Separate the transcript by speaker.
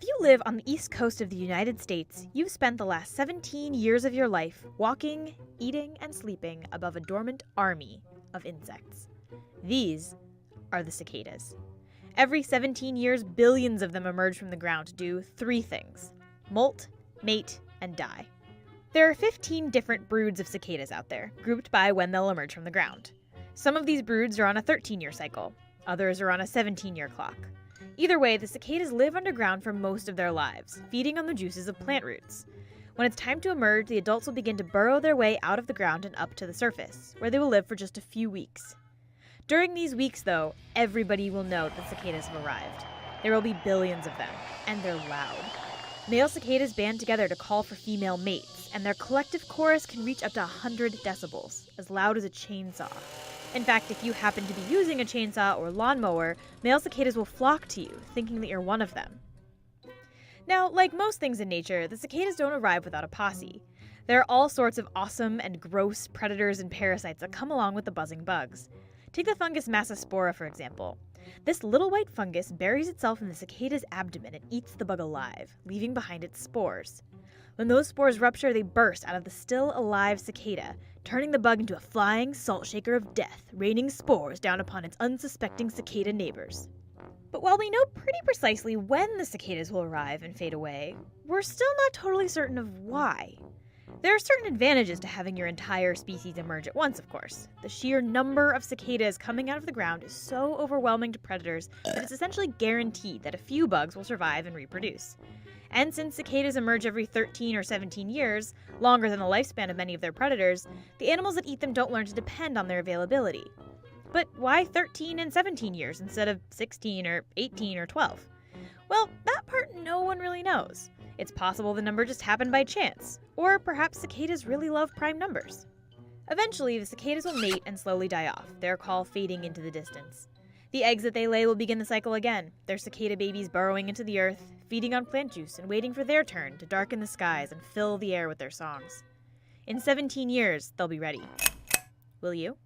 Speaker 1: If you live on the east coast of the United States, you've spent the last 17 years of your life walking, eating, and sleeping above a dormant army of insects. These are the cicadas. Every 17 years, billions of them emerge from the ground to do three things: molt, mate, and die. There are 15 different broods of cicadas out there, grouped by when they'll emerge from the ground. Some of these broods are on a 13-year cycle. Others are on a 17-year clock. Either way, the cicadas live underground for most of their lives, feeding on the juices of plant roots. When it's time to emerge, the adults will begin to burrow their way out of the ground and up to the surface, where they will live for just a few weeks. During these weeks, though, everybody will know that cicadas have arrived. There will be billions of them, and they're loud. Male cicadas band together to call for female mates, and their collective chorus can reach up to 100 decibels, as loud as a chainsaw. In fact, if you happen to be using a chainsaw or lawnmower, male cicadas will flock to you, thinking that you're one of them. Now, like most things in nature, the cicadas don't arrive without a posse. There are all sorts of awesome and gross predators and parasites that come along with the buzzing bugs. Take the fungus Massospora, for example. This little white fungus buries itself in the cicada's abdomen and eats the bug alive, leaving behind its spores. When those spores rupture, they burst out of the still alive cicada, turning the bug into a flying salt shaker of death, raining spores down upon its unsuspecting cicada neighbors. But while we know pretty precisely when the cicadas will arrive and fade away, we're still not totally certain of why. There are certain advantages to having your entire species emerge at once, of course. The sheer number of cicadas coming out of the ground is so overwhelming to predators that it's essentially guaranteed that a few bugs will survive and reproduce. And since cicadas emerge every 13 or 17 years, longer than the lifespan of many of their predators, the animals that eat them don't learn to depend on their availability. But why 13 and 17 years instead of 16 or 18 or 12? Well, that part no one really knows. It's possible the number just happened by chance, or perhaps cicadas really love prime numbers. Eventually, the cicadas will mate and slowly die off, their call fading into the distance. The eggs that they lay will begin the cycle again, their cicada babies burrowing into the earth, feeding on plant juice and waiting for their turn to darken the skies and fill the air with their songs. In 17 years, they'll be ready. Will you?